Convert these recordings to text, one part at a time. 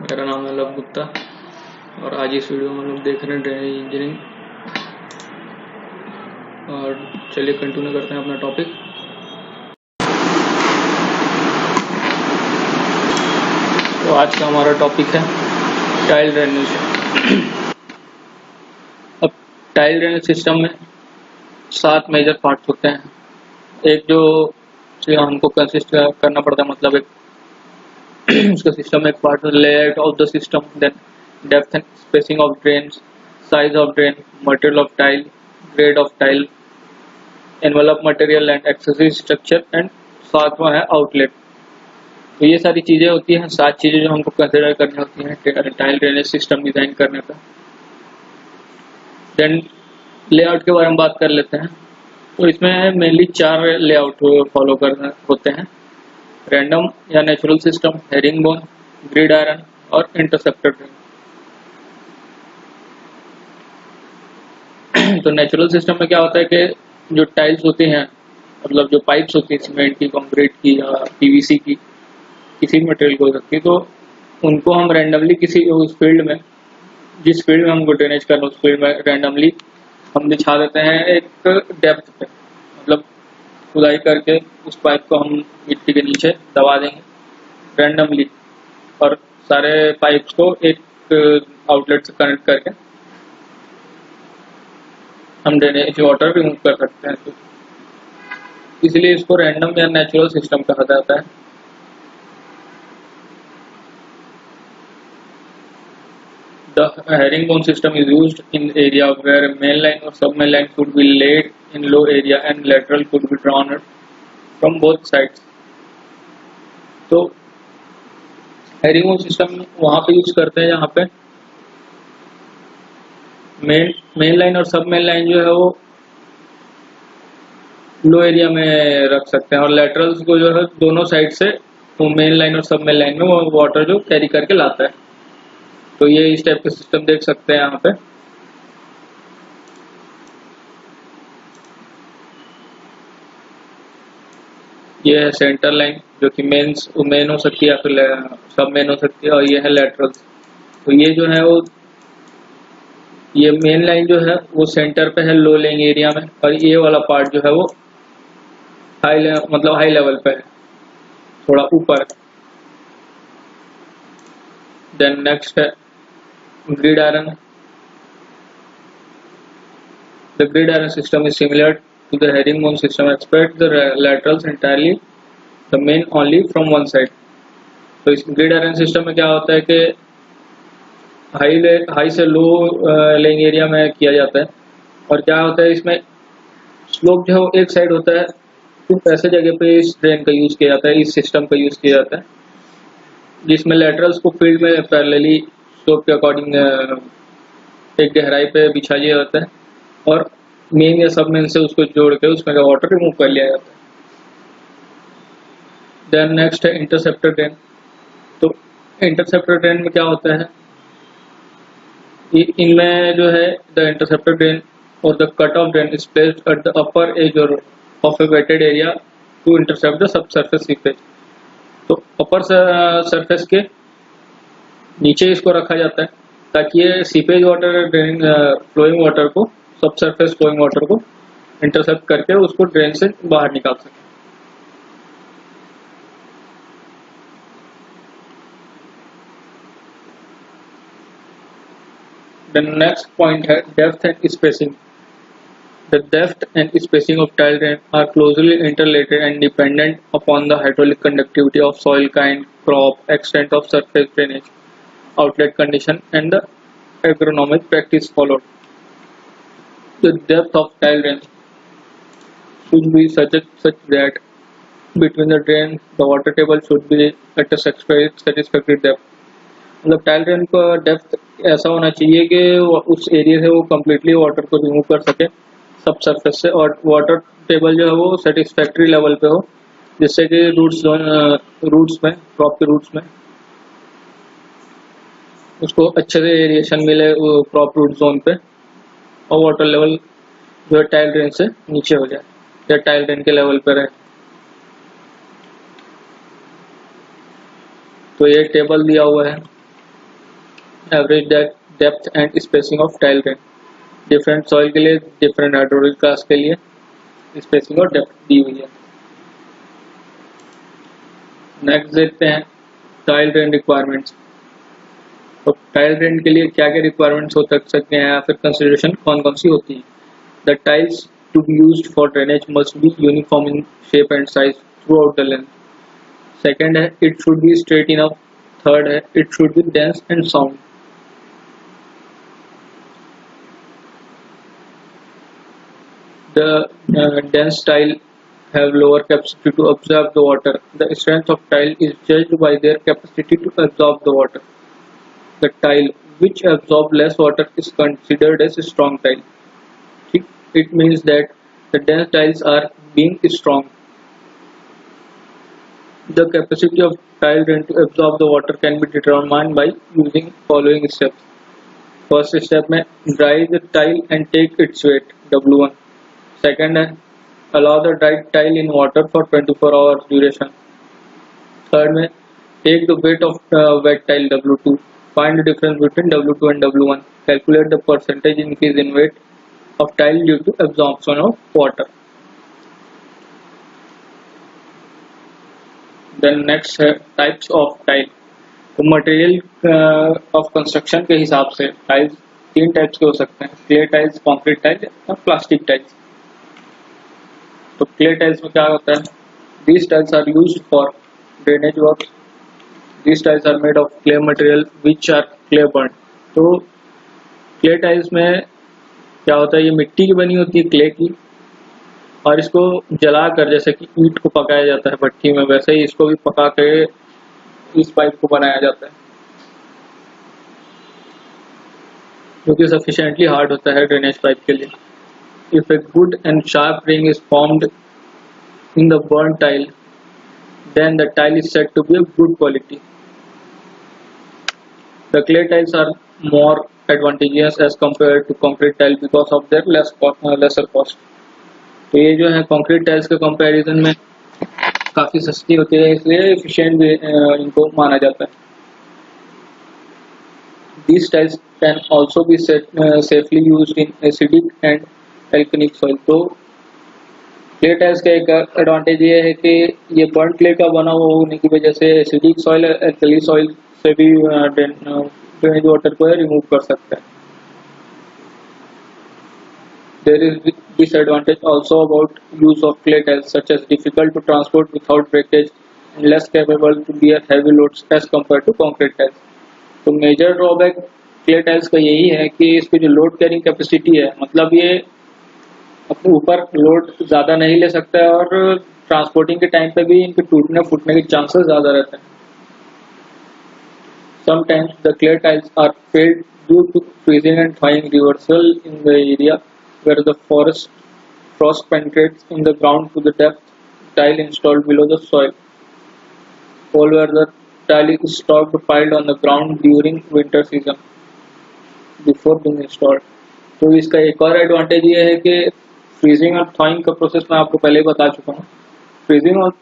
मेरा नाम है लव गुप्ता और आज इस वीडियो में हम लोग देख रहे हैं ड्रेनेज इंजीनियरिंग। और चलिए कंटिन्यू करते हैं अपना टॉपिक। तो आज का हमारा टॉपिक है टाइल ड्रेनेज। अब टाइल ड्रेनेज सिस्टम में 7 मेजर पार्ट्स होते हैं। एक जो हमको कंसिस्ट करना पड़ता है, मतलब एक उसका सिस्टम में एक part layout of the system, then depth and spacing of drains, size of drain, material of tile, grade of tile, envelope material and accessory structure, and सातवां है आउटलेट। तो ये सारी चीजें होती हैं, 7 चीजें जो हमको कंसिडर करनी होती हैं टाइल ड्रेनेज सिस्टम डिजाइन करने का। देन लेआउट के बारे में बात कर लेते हैं। तो इसमें मेनली 4 लेआउट फॉलो करना होते हैं: रैंडम या natural system, herringbone, grid iron और इंटरसेप्टर ड्रेन। तो नेचुरल सिस्टम में क्या होता है कि जो टाइल्स होती हैं, मतलब जो पाइप्स होती हैं सीमेंट की, कंक्रीट की या पीवीसी की, किसी भी मटेरियल को हो सकती है, तो उनको हम रैंडमली किसी उस फील्ड में, जिस फील्ड में हमको ड्रेनेज करना उस फील्ड में रैंडमली हम बिछा देते हैं एक डेप्थ पे। मतलब खुदाई करके उस पाइप को हम मिट्टी के नीचे दबा देंगे रैंडमली, और सारे पाइप्स को एक आउटलेट से कनेक्ट करके हम ड्रेनेज वाटर रिमूव कर सकते हैं। तो इसलिए इसको रैंडम या नेचुरल सिस्टम कहा जाता है। The herringbone system is used in area where main line or sub-main line could be laid in low area and lateral could be drawn from both sides. तो herringbone system वहाँ पे use करते हैं जहाँ पे मेन लाइन और सब main line जो है वो लो एरिया में रख सकते हैं, और लेटरल्स को जो है दोनों साइड से वो मेन लाइन और सब मेन लाइन में वो वाटर जो कैरी करके लाता है। तो ये इस टाइप का सिस्टम देख सकते हैं यहाँ पे। ये है सेंटर लाइन जो कि मेन हो सकती है या फिर सब मेन हो सकती है, और ये है लेटरल्स। तो ये जो है वो ये मेन लाइन जो है वो सेंटर पे है लो लेइंग एरिया में, और ये वाला पार्ट जो है वो हाई लेवल पे है, थोड़ा ऊपर। देन नेक्स्ट है grid iron. The grid iron system is similar to the herringbone system except the laterals entirely, the main only from one side. तो इस ग्रिड आयरन सिस्टम में क्या होता है कि हाई से लो लेइंग एरिया में किया जाता है, और क्या होता है इसमें स्लोप जो है वो एक साइड होता है। तो ऐसे जगह पे इस ड्रेन का यूज किया जाता है, इस सिस्टम का यूज किया जाता है, जिसमें लेटरल्स को फील्ड में पैरेलली स्लोप के अकॉर्डिंग एक गहराई पे बिछा दिया जाता है, और मेन या सब मेन से उसको जोड़ के उसमें का वाटर रिमूव कर लिया जाता है। देन नेक्स्ट है इंटरसेप्टर ड्रेन। तो इंटरसेप्टर ड्रेन में क्या होता है, इनमें जो है द इंटरसेप्टर ड्रेन और the cut off drain is placed at the upper edge और of a wetted area to intercept the sub surface seepage. तो अपर सरफेस के नीचे इसको रखा जाता है ताकि ये seepage water draining flowing water को, सब सरफेस फ्लोइंग वाटर को इंटरसेप्ट करके उसको ड्रेन से बाहर निकाल सके। The next point है depth and spacing. The depth and spacing of tile drain are closely interrelated and dependent upon the hydraulic conductivity of soil kind, crop, extent of surface drainage, outlet condition, and the agronomic practice followed. The depth of tile drain should be such that between the drain the water table should be at a satisfactory depth. मतलब tile drain का depth ऐसा होना चाहिए कि उस area से वो completely water को रिमूव कर सके सब सरफेस से, और वाटर टेबल जो है वो सेटिस्फैक्ट्री लेवल पे हो, जिससे कि रूट्स में क्रॉप के रूट्स में उसको अच्छे से एरिएशन मिले क्रॉप रूट जोन पे, और वाटर लेवल जो है टाइल ड्रेन से नीचे हो जाए या टाइल ड्रेन के लेवल पे रहे। तो ये टेबल दिया हुआ है average depth and spacing of tile rain. Different soil के लिए, डिफरेंट हाइड्रोलिक क्लास के लिए स्पेसिंग और डेप्थ दी हुई है। नेक्स्ट देखते हैं टाइल रेन रिक्वायरमेंट्स। तो टाइल रेन के लिए क्या क्या रिक्वायरमेंट्स हो सकते हैं या फिर कंसिडरेशन कौन कौन सी होती है। The tiles to be used for drainage must be uniform in shape and size throughout the length. Second है it should be straight enough. Third है it should be dense and sound. The dense tile have lower capacity to absorb the water. The strength of tile is judged by their capacity to absorb the water. The tile which absorb less water is considered as a strong tile. It means that the dense tiles are being strong. The capacity of tile then to absorb the water can be determined by using following steps. First step में dry the tile and take its weight W1. Second है allow the dried tile in water for 24 hours duration. Third में take the weight of wet tile W2. Find the difference between W2 and W1. Calculate the percentage increase in weight of tile due to absorption of water. Then next है types of tile. तो material of construction के हिसाब से tiles तीन types के हो सकते हैं, क्ले टाइल्स, कंक्रीट टाइल्स और प्लास्टिक टाइल्स। तो क्ले टाइल्स में क्या होता है, these tiles are used for drainage work. These tiles are made of clay material which are clay burnt. तो क्ले टाइल्स में क्या होता है, ये मिट्टी की बनी होती है क्ले की, और इसको जलाकर जैसे कि ईंट को पकाया जाता है भट्टी में, वैसे ही इसको भी पका के इस पाइप को बनाया जाता है जो कि सफिशिएंटली हार्ड होता है ड्रेनेज पाइप के लिए। If a good and sharp ring is formed in the burnt tile, then the tile is said to be of good quality. The clay tiles are more advantageous as compared to concrete tile because of their lesser cost. तो ये जो है concrete tiles के comparison में काफ़ी सस्ती होती है, इसलिए एफिशिएंट भी इनको माना जाता है। These tiles can also be safely used in acidic and alkalic soil. तो क्ले टाइल्स का एक एडवांटेज ये है कि ये बर्न क्ले का बना हुआ होने की वजह से एसिडिक सॉइल, एल्कली सॉइल से भी ड्रेनेज वाटर को रिमूव कर सकता है। There is disadvantage also about use of clay tiles, such as difficult to transport without breakage and less capable to bear heavy loads as compared to concrete tiles. तो major drawback clay tiles का यही है कि इसकी जो load carrying capacity है, मतलब ये अपने ऊपर लोड ज़्यादा नहीं ले सकता है और ट्रांसपोर्टिंग के टाइम पे भी इनके टूटने फूटने के चांसेस ज़्यादा रहते हैं। Sometimes the clay tiles are failed due to freezing and thawing reversal in the area where the frost penetrates in the ground to the depth tile installed below the soil, or where the tile is stocked piled on the ground during winter season before being installed. तो इसका एक और advantage ये है कि freezing और थॉइंग का process मैं आपको पहले ही बता चुका हूँ। फ्रीजिंग और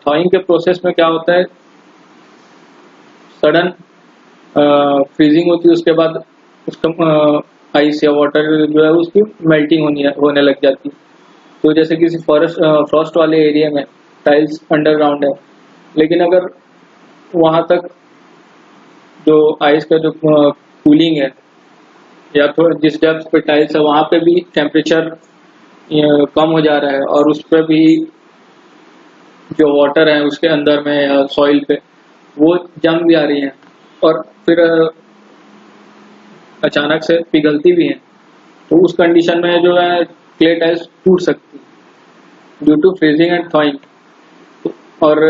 थॉइंग के प्रोसेस में क्या होता है, सडन फ्रीजिंग होती है, उसके बाद उसका आइस या वाटर जो है उसकी मेल्टिंग होने लग जाती है। तो जैसे किसी फ्रॉस्ट वाले एरिया में टाइल्स अंडरग्राउंड है, लेकिन अगर वहाँ तक जो आइस का जो कूलिंग है या थोड़ा जिस डेप्थ पे टाइल्स है वहाँ पे भी टेम्परेचर कम हो जा रहा है और उस पर भी जो वाटर है उसके अंदर में या सॉइल पे वो जम भी आ रही है और फिर अचानक से पिघलती भी है, तो उस कंडीशन में जो है क्ले टाइल्स टूट सकती है due to freezing and thawing. और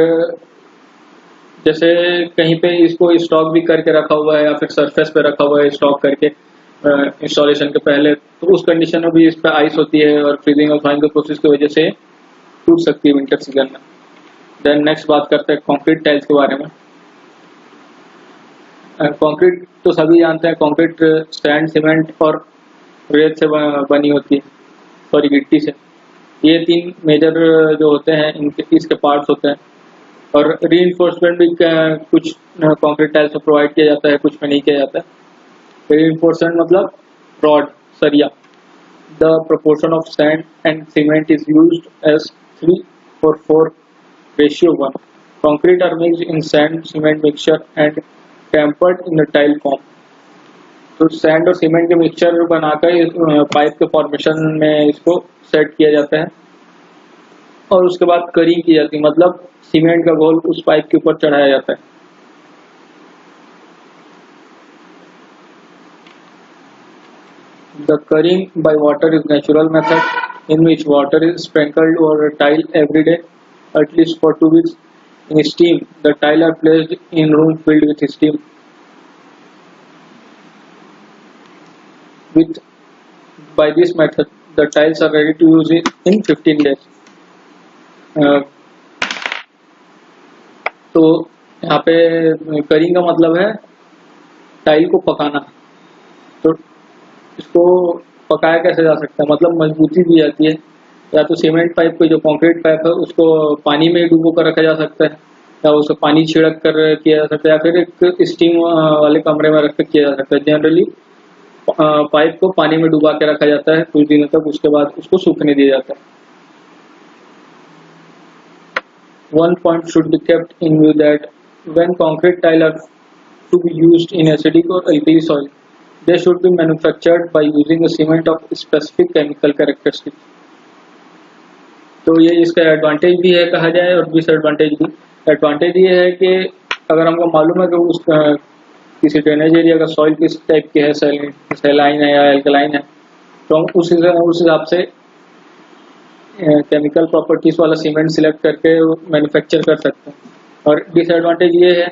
जैसे कहीं पे इसको स्टॉक भी करके रखा हुआ है या फिर सरफेस पे रखा हुआ है स्टॉक करके इंस्टॉलेशन के पहले, तो उस कंडीशन में भी इस पर आइस होती है और फ्रीजिंग और थॉइंग के प्रोसेस की वजह से टूट सकती है विंटर सीजन में। देन नेक्स्ट बात करते हैं कंक्रीट टाइल्स के बारे में। कंक्रीट तो सभी जानते हैं, कंक्रीट सैंड, सीमेंट और रेत से बनी होती है, सॉरी गिट्टी से। ये तीन मेजर जो होते हैं इसके पार्ट्स होते हैं और रीइंफोर्समेंट भी कुछ कंक्रीट टाइल्स में प्रोवाइड किया जाता है, कुछ में नहीं किया जाता है। Reinforcement मतलब rod, सरिया. The proportion of sand and cement is used as 3:4 ratio 1. Concrete are mixed in sand cement mixture and tempered in the tile form. तो सैंड और सीमेंट के मिक्सचर बनाकर पाइप के फॉर्मेशन में इसको सेट किया जाता है और उसके बाद करिंग की जाती है, मतलब सीमेंट का घोल उस पाइप के ऊपर चढ़ाया जाता है. The currying by water is natural method in which water is sprinkled over a tile every day, at least for 2 weeks. In steam, the tile are placed in room filled with steam. With by this method, the tiles are ready to use in 15 days. तो यहाँ पे करिंग का मतलब है tile को पकाना. तो इसको पकाया कैसे जा सकता है, मतलब मजबूती दी जाती है. या तो सीमेंट पाइप को, जो कंक्रीट पाइप है, उसको पानी में डुबो कर रखा जा सकता है, या उसको पानी छिड़क कर किया जा सकता है, या फिर एक स्टीम वाले कमरे में रख कर किया जा सकता है. जनरली पाइप को पानी में डुबा के रखा जाता है कुछ दिनों तक, उसके बाद उसको सूखने दिया जाता है. One point should be kept in view that when concrete tile are to be used in acidic or alkali soil, they should be manufactured by using a cement of specific chemical characteristics. तो ये इसका advantage भी है कहा जाए और disadvantage भी. Advantage ये है कि अगर हमको मालूम है कि उस किसी ड्रेनेज एरिया का सॉइल किस टाइप की है, सैलाइन है या एल्कलाइन है, तो हम उस हिसाब से केमिकल प्रॉपर्टीज वाला सीमेंट सिलेक्ट करके मैन्युफैक्चर कर सकते हैं. और डिसएडवांटेज ये है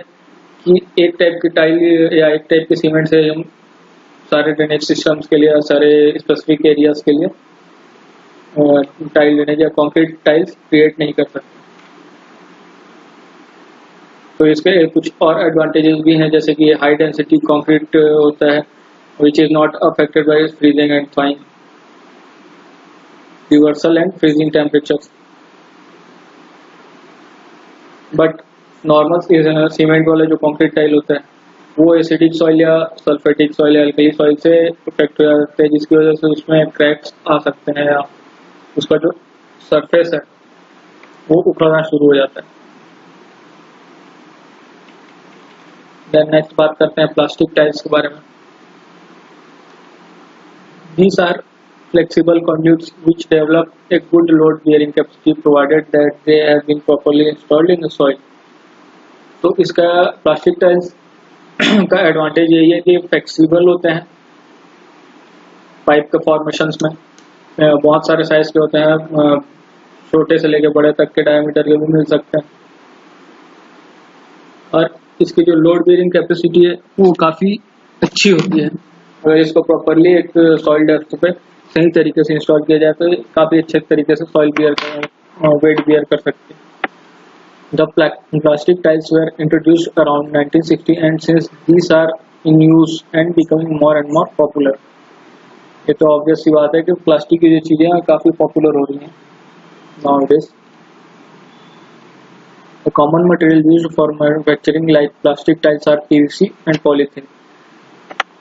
कि एक टाइप की टाइल या एक टाइप के सीमेंट से हम सारे ड्रेनेज सिस्टम्स के लिए, सारे स्पेसिफिक एरियाज के लिए टाइल ड्रेनेज या कंक्रीट टाइल्स क्रिएट नहीं कर सकते. तो इसके कुछ और एडवांटेजेस भी हैं, जैसे कि हाई डेंसिटी कंक्रीट होता है which is not affected by freezing and थॉइंग, reversal and freezing temperature. But normal cement वाला जो कंक्रीट टाइल होता है वो एसिडिक सॉइल या सल्फेटिक सॉइल या अल्कली सॉइल से इफेक्ट हो जाते हैं, जिसकी वजह से उसमें क्रैक्स आ सकते हैं या उसका जो सरफेस है वो उखड़ना शुरू हो जाता है. देन नेक्स्ट बात करते हैं प्लास्टिक टाइल्स के बारे में. These are flexible conduits which develop a good load bearing capacity provided that they have been properly installed in the soil. तो इसका प्लास्टिक टाइल्स का एडवांटेज यही है कि फ्लेक्सिबल होते हैं पाइप के फॉर्मेशंस में. बहुत सारे साइज के होते हैं, छोटे से लेके बड़े तक के डायमीटर के भी मिल सकते हैं. और इसकी जो लोड बेयरिंग कैपेसिटी है वो काफ़ी अच्छी होती है. अगर इसको प्रॉपरली एक सॉइल डेप्थ पे सही तरीके से इंस्टॉल किया जाए तो काफ़ी अच्छे तरीके से सॉइल बियर वेट बियर कर सकते हैं. The plastic tiles were introduced around 1960 and since these are in use and becoming more and more popular. ये तो ऑब्वियस सी बात है कि प्लास्टिक की जो चीज़ें हैं काफ़ी पॉपुलर हो रही हैं nowadays. The common material used for manufacturing like plastic tiles are PVC and polythene.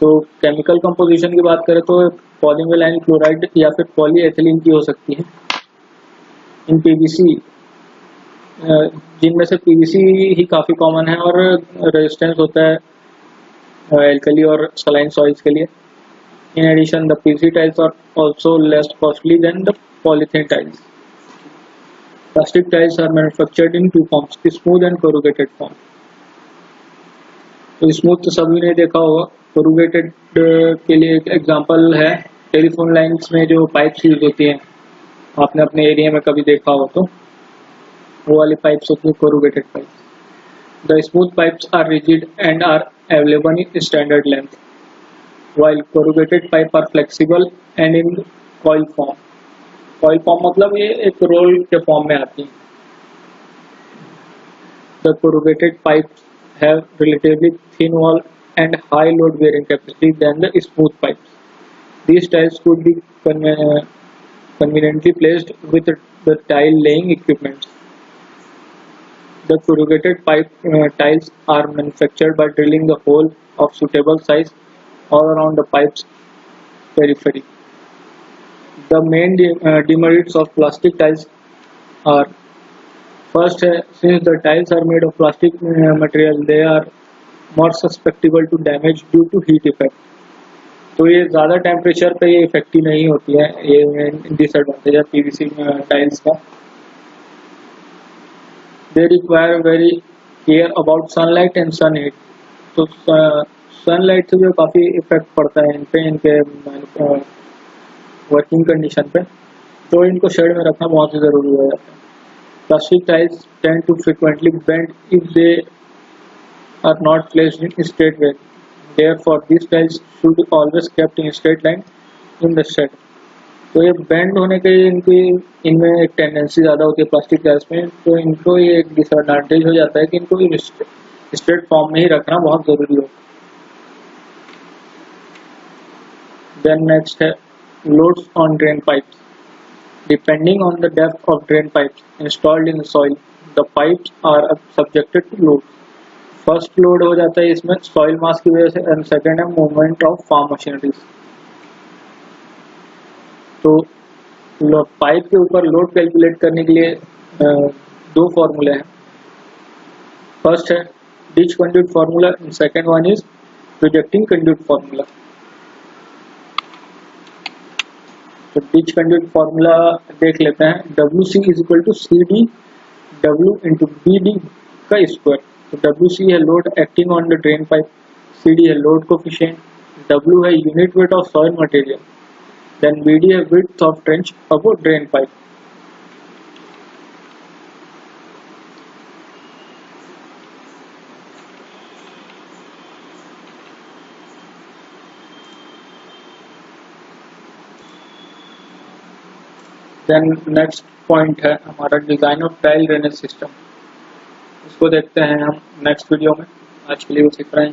तो केमिकल कंपोजिशन की बात करें तो पॉलीविनाइल क्लोराइड या फिर पॉलीएथिलीन की हो सकती है. इन पीवीसी, जिनमें से पीवीसी ही काफ़ी कॉमन है और रेजिस्टेंस होता है एल्कली और सलाइन सॉइल्स के लिए. In addition the PVC tiles are also less costly than the polythene tiles. Plastic tiles are manufactured in two forms, smooth and corrugated form. तो स्मूथ तो सभी ने देखा होगा. कोरुगेटेड के लिए एक एग्जांपल है टेलीफोन लाइंस में जो पाइप्स यूज होती हैं, आपने अपने एरिया में कभी देखा हो तो वो वाली पाइप्स होती है corrugated pipes. The smooth pipes are rigid and are available in standard length, while corrugated pipe are flexible and in coil form. Coil form मतलब ये एक रोल के फॉर्म में आती है. The corrugated pipes have relatively thin wall and high load bearing capacity than the smooth pipes. These tiles could be conveniently placed with the tile laying equipment. The corrugated pipe tiles are manufactured by drilling the hole of suitable size all around the pipe's periphery. The main demerits of plastic tiles are: first, since the tiles are made of plastic material, they are more susceptible to damage due to heat effect. तो ये ज़्यादा temperature पे ये effective नहीं होती है, ये main disadvantage है पीवीसी टाइल्स का. They require very care about sunlight and sun heat. तो सनलाइट से जो काफ़ी इफेक्ट पड़ता है इन पे, इनके वर्किंग कंडीशन पे, तो इनको शेड में रखना बहुत ही ज़रूरी हो जाता है. Plastic tiles tend to frequently bend if they are not placed in straight way. Therefore, these tiles should be always kept in straight line in the shed. तो ये बेंड होने के इनमें एक टेंडेंसी ज़्यादा होती है प्लास्टिक टाइल्स में, तो इनको ये एक डिसएडवांटेज हो जाता है कि इनको स्ट्रेट फॉर्म में ही रखना बहुत ज़रूरी हो. देन नेक्स्ट है loads on drain pipes. Depending on the depth of drain pipes installed in the soil, the pipes are subjected to load. First load हो जाता है इसमें सॉइल मास की वजह से, एंड सेकेंड है मूवमेंट ऑफ फार्म मशीनरीज. तो पाइप के ऊपर लोड कैलकुलेट करने के लिए दो फॉर्मूले हैं. फर्स्ट है ditch conduit formula and second one is projecting conduit formula. तो डिच कंड्यूट फार्मूला देख लेते हैं. WC is equal to CD W into BD का स्क्वायर. तो WC है load acting on the drain pipe, CD है load coefficient, W है unit weight of soil material, then BD है width of trench about drain pipe. Then next point है हमारा design of tile drainage system. इसको देखते हैं हम next video में. आज के लिए बस इतना ही.